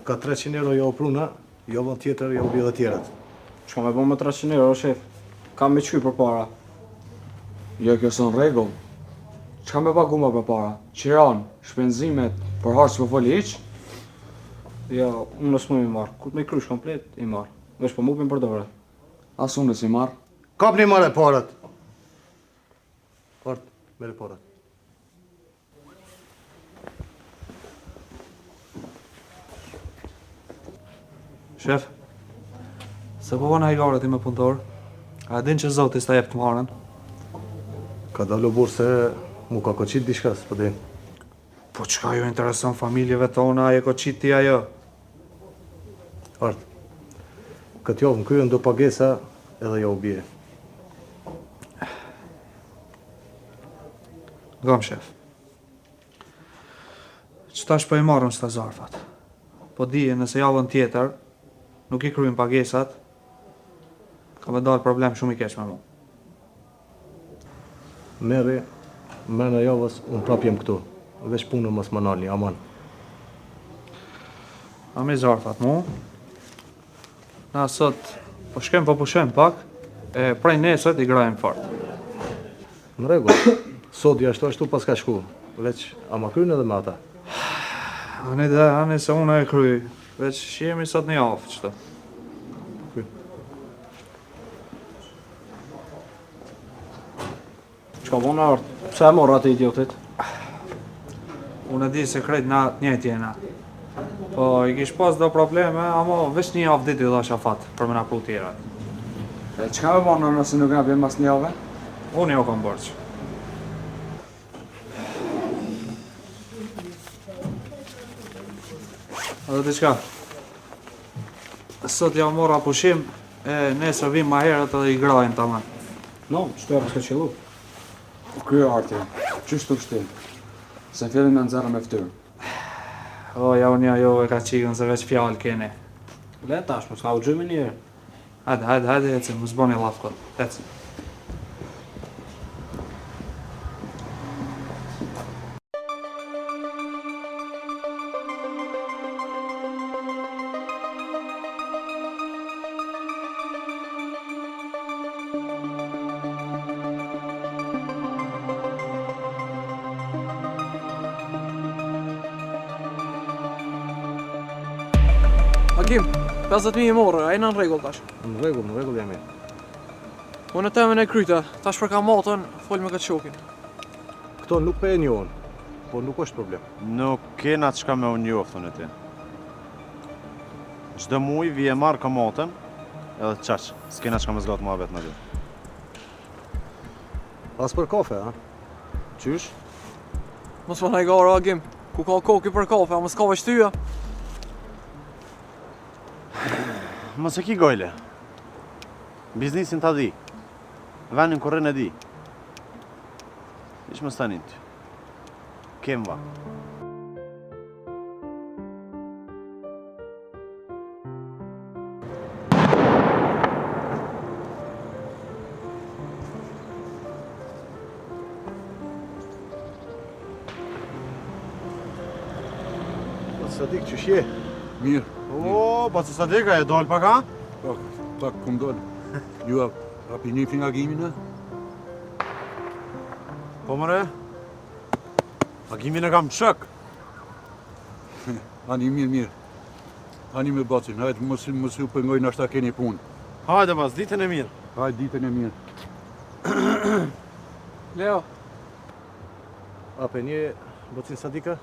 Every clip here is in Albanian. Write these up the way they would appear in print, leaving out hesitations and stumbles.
ka 300 euro jo pruna, jo vën tjetër, jo bjë dhe tjerat. Çka me bën me 300 euro, shef? Kam me qy për para. Jo, kjo s'në rregull. Çka me pagu më për para? Qiran, shpenzimet, për harç s'po foli hiç? Jo, unë nësë më i marrë. Kur me krysh komplet, i marrë. Vesh po mupin për dore. As unë si marr. Kapni marrë parat. Ort, mere parat. Shef, se po vona i garët i me punëtor, a din që zoti s'ta jep të marrën? Ka dalu burë se mu ka koqit diçka, s'po din. Po çka ju intereson familjeve tona, aje koqit ti ajo? Ort, këtë javë në kryen do pagesa edhe jo u bje. Gam, shef. Qëtash po i marrëm s'ta zarfat. Po dije nëse javën tjetër, nuk i kryjmë pagesat, ka me dalë problem shumë i keq me mu. Meri, mërë në javës, unë prap jem këtu. Vesh punë mos më nalni, aman. A mi zarfat mu. Na sot, po shkem po pushem pak, e prej nesët i grajmë fort. Në rregull, sot ashtu pas ka shku. Veç, ama kryen edhe me ata. Ani se unë e kryj, veç jemi sot një javë, qëto. Çka bën art? Pse e morr atë idiotit? Unë e di se krejt na njëjtë jena. Po i kish pas do probleme, ama veç një javë ditë i dha shafat për me na pru tjerat. E çka me bën nëse nuk na vjen mas një javë? Unë jo kam borç. Edhe diçka. Sot ja mora pushim, e nesër vim ma herët edhe i grajnë tamam. No, çto e s'ka qellu. Ky arti. Çysh të kështu? Se fillim me nxerrë me fytyrë. O, ja unë jo e ka qikën se veç fjallë keni. Le tash, mos ka u gjymi një herë. Hajde, ecim, mos boni lafkot, ecim. Hakim, 50.000 i morë, a jena në rregull tash. Në rregull jam e. Unë e temën e kryta, tash për kamatën, fol me këtë shokin. Këto nuk pe e njohën, po nuk është problem. Nuk kena çka me unë njoftën e ti. Çdo muj vije marrë kamatën, edhe qaq, s'kena çka me zgatë muhabet në ti. As për kafe, ha? Qysh? Mos më hajgara, Hakim, ku ka koki për kafe, a mos ka veç tyja? Mos e ki gojle. Biznisin ta di. Venin kurren e di. Ish më stanin ty. Kem va. Sadik, qysh je? Mirë, O, pa se Sadeka e dal pak, ha? pak kom dollë. Ju api një fin Hakimin, e? Po mëre? Hakimin e kam shok. Ani mirë. Ani me bacin, hajtë mos ju pëngojnë ashta keni punë. Hajde mas, ditën e mirë. Hajtë ditën e mirë. Leo, Ape një bocin Sadika?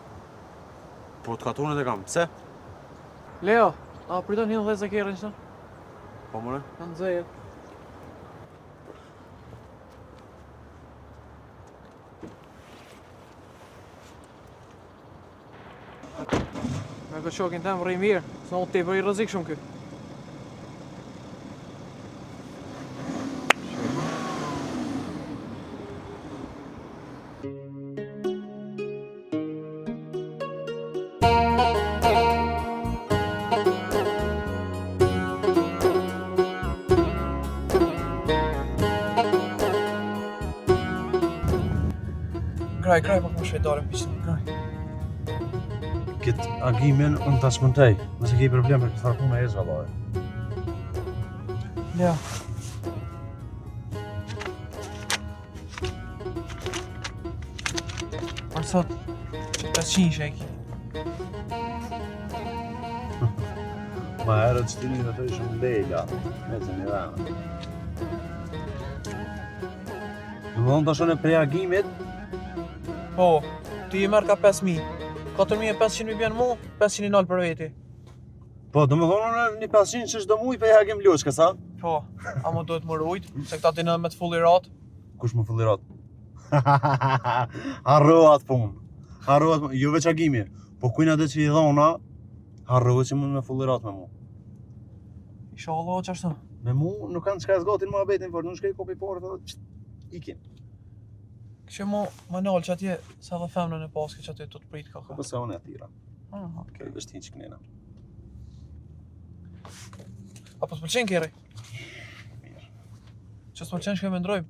Po të katunët e kam, pse? Leo, a priton hinë dhe Zakerin qëta? Po mëre? Kanë dzeje. Me këtë shokin tem rrej mirë, s'na u tepër i rrezik shumë ky. Graj, pak më shoj darën pishin, graj. Këtë agimin unë ta smontoj. Nëse ke problem me këtë farë pune e zvalloje. Ja. Për sot, që 500 sheki. Ma herët që tini në të ishëm lejla, me të një vene. Në më të shone prej agimit, Po, ti i merr ka 5.000. 4.500 mi bjen mu, 500 i nalë për veti. po do më thonë në një 500 që shdo muj për e agim loqë, kësa? Po, ama duhet më rujt, se këta ti në me të fullirat. Kush më fullirat? Harrohat punë. Harrohat punë, jo veç agimi. Po kujna dhe që i dhona, harrohet që mund me fullirat me mu. Isha Allah që ashtu. Me mu nuk kanë qka zgatin mua betin, por nuk shkej kopi porë, dhe ikin. Kështë mu më nalë që atje, sa dhe femnën e paske që atje të të prit kaka. Përse unë e tira. Aha. Kërë vështin që kënena. Apo s'pëlqen keri? Mirë. Që s'pëlqen shkoj me ndrojmë?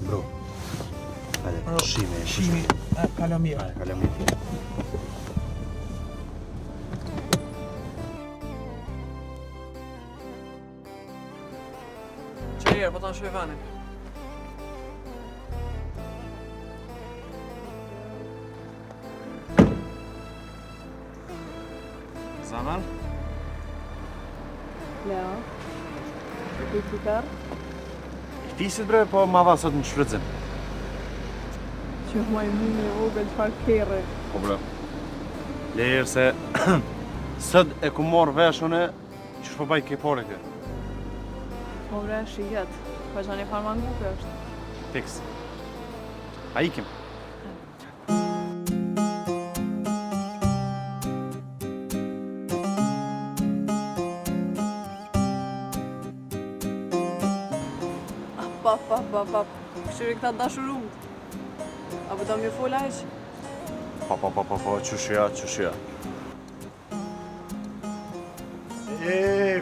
Bro. Hajde, Bro, shime. Shimi, kala mirë. Hajde, kalem një tira. Që herë, po ta në shoj venin. Zaman? Ja. Ti ti kar? Fisit bre, po ma va sot në shfrytëzim. Që maj mini vogël çfarë kerre. Po bre. Lejër se sët e ku morë veshune që shpo baj ke pore kë. Po bre, shihet. Po që një farmangu kë është. Fiks. A ikim. Pap. Këshyri këta dashurumt. Apo do më fola heq? Po, qëshja.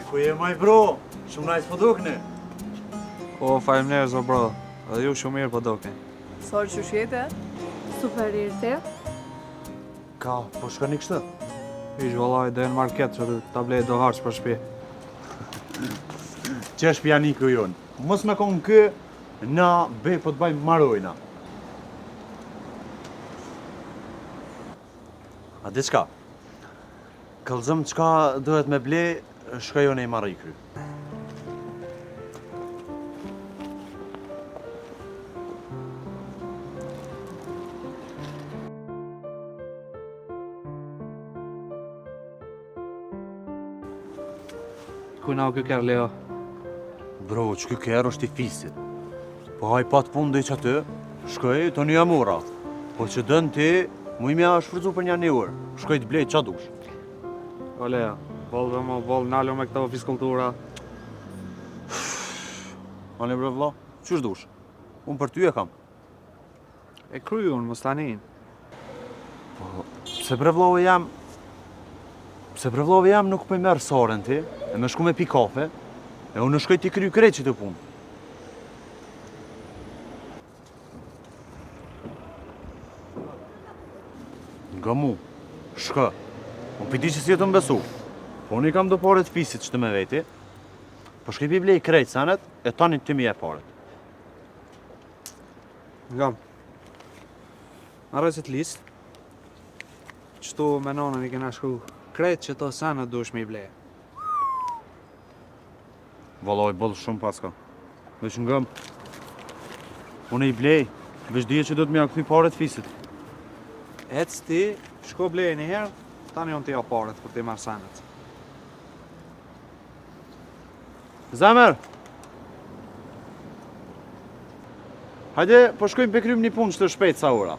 Ku je maj bro? Shumë najtë po dukni. Po, faleminderit o bro. Edhe ju shumë mirë po dukni. Sorë që shjete? Super irte. Ka, po shkani kështë? Ish vallaj dhe në market që ta blej do harç për shtëpi. Që është pjaniku jonë? Mos me konë kë, na be po të bajmë marojna. A di qka? Këllëzëm qka duhet me ble, shkajone i marrë i kry. Kujna u kjo kërë Leo? Bro, që kjo kërë është i fisit. Po haj pat punë dhe që aty, shkoj të një amura. Po që dënë ti, mu i mja është frëzu për një një orë. Shkoj të blej qa dush. O Leo, volve mo, vol nalo me këto fiskultura. Ani bre vla, qësh dush? Unë për ty e kam. E kryun, mos tanin. Pse bre vlove jam nuk për merë saren ti, e me shku me pi kafe, e unë shkoj t'i kry kreqit të punë. Nga mu, shka, unë piti që si të mbesu, po unë i kam do paret fisit që të me veti, po shkoj pi blej krejt sanet, e tani të mi e paret. Ngam. Arrezit list. Qëtu me nonën i kena shkru krejt që to sanë dush me i blej. Valoj, bëllë shumë paska. Veç ngëm, unë i blej, veç dhije që do të mi a këthy paret fisit. Ec ti, shko blej një herë, tani unë t'i ja paret kur ti marrë sanet. Zemër! Hajde, po shkojmë pe krym një punë që të shpejt sa ora.